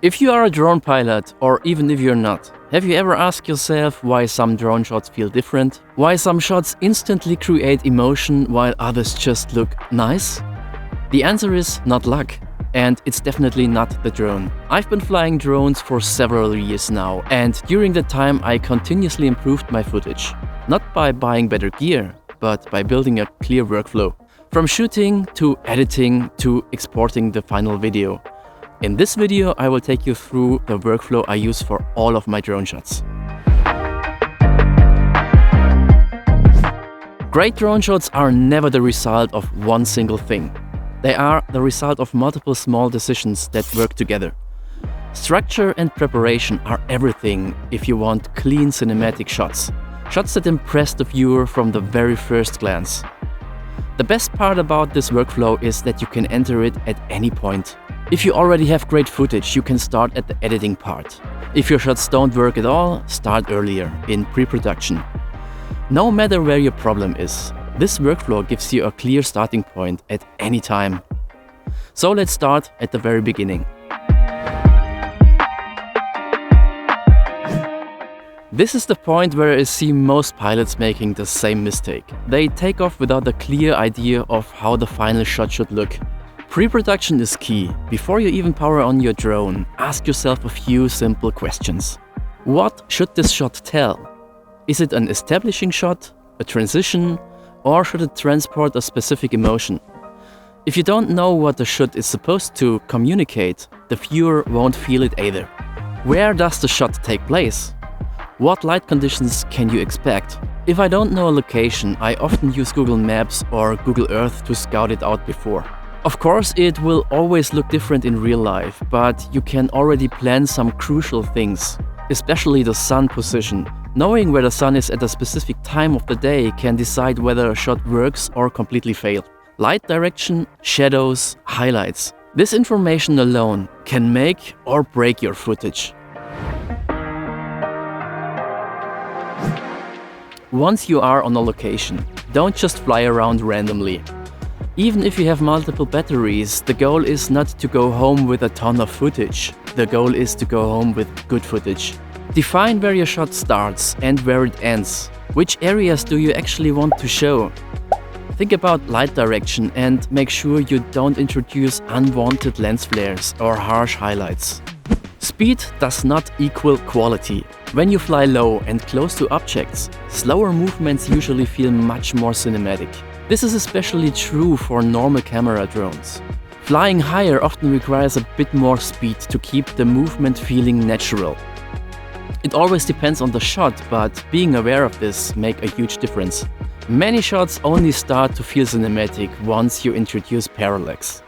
If you are a drone pilot, or even if you're not, have you ever asked yourself why some drone shots feel different? Why some shots instantly create emotion while others just look nice? The answer is not luck. And it's definitely not the drone. I've been flying drones for several years now, and during that time I continuously improved my footage. Not by buying better gear, but by building a clear workflow. From shooting to editing to exporting the final video. In this video, I will take you through the workflow I use for all of my drone shots. Great drone shots are never the result of one single thing. They are the result of multiple small decisions that work together. Structure and preparation are everything if you want clean cinematic shots. Shots that impress the viewer from the very first glance. The best part about this workflow is that you can enter it at any point. If you already have great footage, you can start at the editing part. If your shots don't work at all, start earlier, in pre-production. No matter where your problem is, this workflow gives you a clear starting point at any time. So let's start at the very beginning. This is the point where I see most pilots making the same mistake. They take off without a clear idea of how the final shot should look. Pre-production is key. Before you even power on your drone, ask yourself a few simple questions. What should this shot tell? Is it an establishing shot, a transition, or should it transport a specific emotion? If you don't know what the shot is supposed to communicate, the viewer won't feel it either. Where does the shot take place? What light conditions can you expect? If I don't know a location, I often use Google Maps or Google Earth to scout it out before. Of course, it will always look different in real life, but you can already plan some crucial things, especially the sun position. Knowing where the sun is at a specific time of the day can decide whether a shot works or completely fails. Light direction, shadows, highlights. This information alone can make or break your footage. Once you are on a location, don't just fly around randomly. Even if you have multiple batteries, the goal is not to go home with a ton of footage. The goal is to go home with good footage. Define where your shot starts and where it ends. Which areas do you actually want to show? Think about light direction and make sure you don't introduce unwanted lens flares or harsh highlights. Speed does not equal quality. When you fly low and close to objects, slower movements usually feel much more cinematic. This is especially true for normal camera drones. Flying higher often requires a bit more speed to keep the movement feeling natural. It always depends on the shot, but being aware of this makes a huge difference. Many shots only start to feel cinematic once you introduce parallax.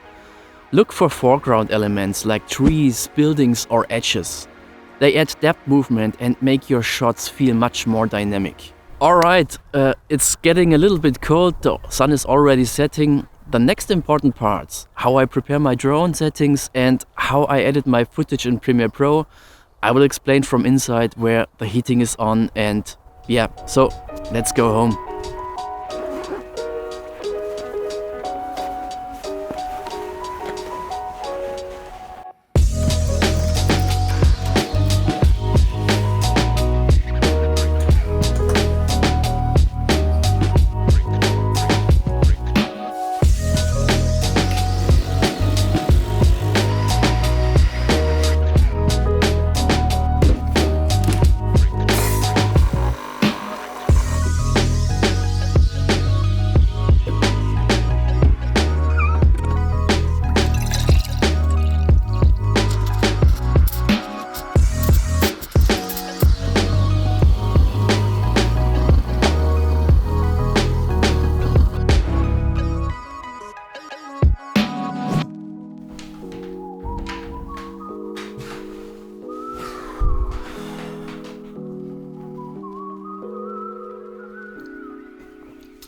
Look for foreground elements like trees, buildings or edges. They add depth movement and make your shots feel much more dynamic. Alright, it's getting a little bit cold, the sun is already setting. The next important parts, how I prepare my drone settings and how I edit my footage in Premiere Pro, I will explain from inside where the heating is on, and yeah, so let's go home.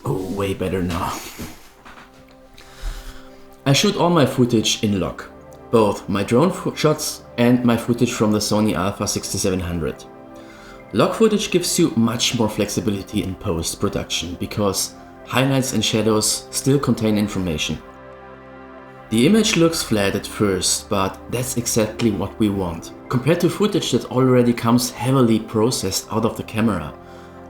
Oh, way better now. I shoot all my footage in log, both my drone shots and my footage from the Sony Alpha 6700. Log footage gives you much more flexibility in post-production because highlights and shadows still contain information. The image looks flat at first, but that's exactly what we want. Compared to footage that already comes heavily processed out of the camera,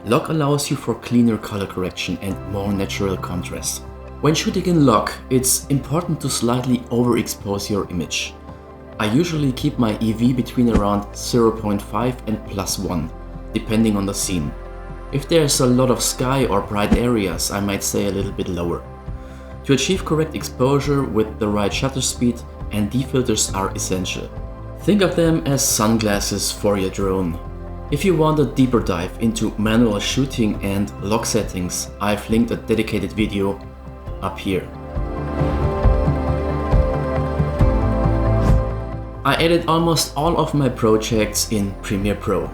log allows you for cleaner color correction and more natural contrast. When shooting in log, it's important to slightly overexpose your image. I usually keep my EV between around 0.5 and +1, depending on the scene. If there's a lot of sky or bright areas, I might say a little bit lower. To achieve correct exposure with the right shutter speed, ND filters are essential. Think of them as sunglasses for your drone. If you want a deeper dive into manual shooting and log settings, I've linked a dedicated video up here. I edit almost all of my projects in Premiere Pro,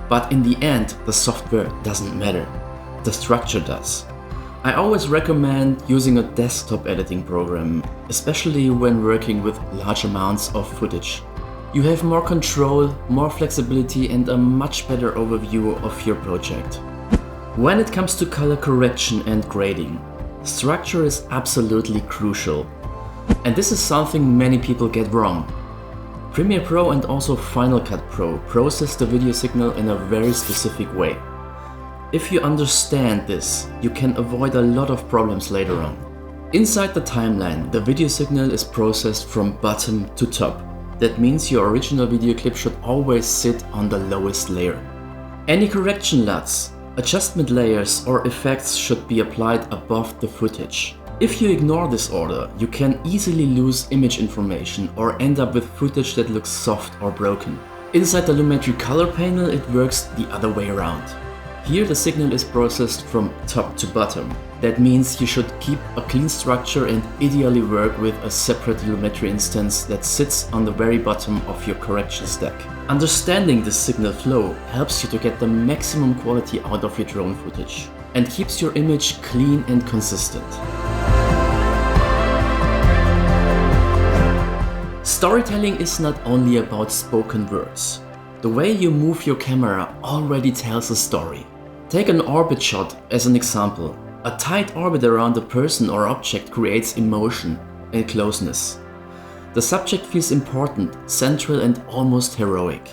but in the end the software doesn't matter, the structure does. I always recommend using a desktop editing program, especially when working with large amounts of footage. You have more control, more flexibility and a much better overview of your project. When it comes to color correction and grading, structure is absolutely crucial. And this is something many people get wrong. Premiere Pro and also Final Cut Pro process the video signal in a very specific way. If you understand this, you can avoid a lot of problems later on. Inside the timeline, the video signal is processed from bottom to top. That means your original video clip should always sit on the lowest layer. Any correction LUTs, adjustment layers or effects should be applied above the footage. If you ignore this order, you can easily lose image information or end up with footage that looks soft or broken. Inside the Lumetri color panel, it works the other way around. Here the signal is processed from top to bottom. That means you should keep a clean structure and ideally work with a separate Lumetri instance that sits on the very bottom of your correction stack. Understanding this signal flow helps you to get the maximum quality out of your drone footage and keeps your image clean and consistent. Storytelling is not only about spoken words. The way you move your camera already tells a story. Take an orbit shot as an example. A tight orbit around a person or object creates emotion and closeness. The subject feels important, central and almost heroic.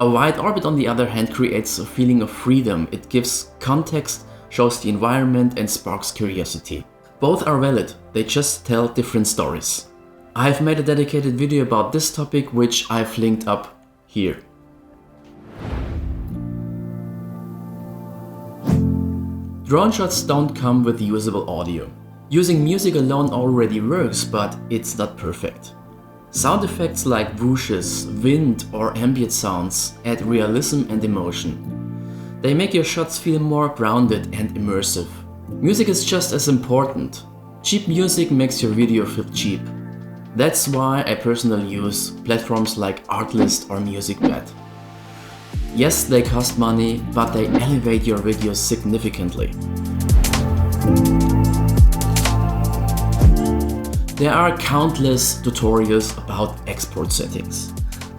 A wide orbit on the other hand creates a feeling of freedom. It gives context, shows the environment and sparks curiosity. Both are valid, they just tell different stories. I've made a dedicated video about this topic which I've linked up here. Drone shots don't come with usable audio. Using music alone already works, but it's not perfect. Sound effects like whooshes, wind or ambient sounds add realism and emotion. They make your shots feel more grounded and immersive. Music is just as important. Cheap music makes your video feel cheap. That's why I personally use platforms like Artlist or MusicBed. Yes, they cost money, but they elevate your videos significantly. There are countless tutorials about export settings.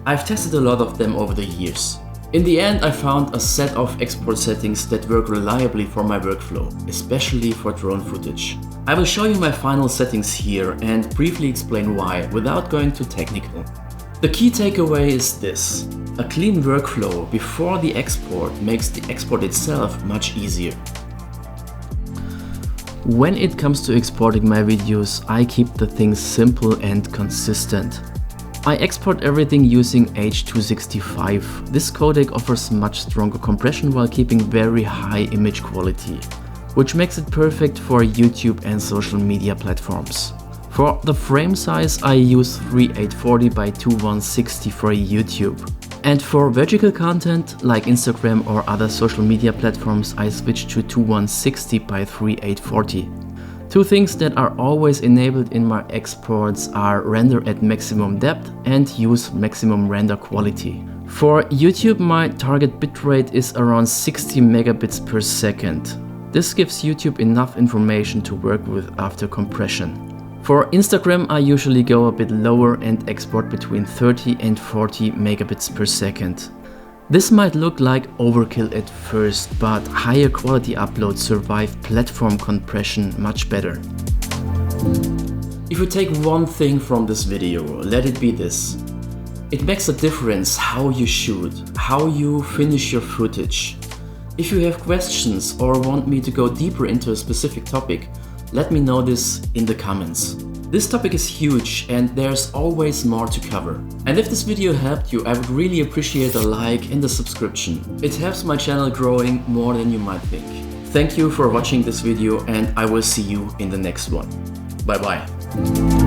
I've tested a lot of them over the years. In the end, I found a set of export settings that work reliably for my workflow, especially for drone footage. I will show you my final settings here and briefly explain why, without going too technical. The key takeaway is this: a clean workflow before the export makes the export itself much easier. When it comes to exporting my videos, I keep the things simple and consistent. I export everything using H.265. This codec offers much stronger compression while keeping very high image quality, which makes it perfect for YouTube and social media platforms. For the frame size, I use 3840 by 2160 for YouTube. And for vertical content, like Instagram or other social media platforms, I switch to 2160 by 3840. Two things that are always enabled in my exports are render at maximum depth and use maximum render quality. For YouTube, my target bitrate is around 60 megabits per second. This gives YouTube enough information to work with after compression. For Instagram, I usually go a bit lower and export between 30 and 40 megabits per second. This might look like overkill at first, but higher quality uploads survive platform compression much better. If you take one thing from this video, let it be this. It makes a difference how you shoot, how you finish your footage. If you have questions or want me to go deeper into a specific topic, let me know this in the comments. This topic is huge and there's always more to cover. And if this video helped you, I would really appreciate a like and a subscription. It helps my channel growing more than you might think. Thank you for watching this video and I will see you in the next one. Bye bye.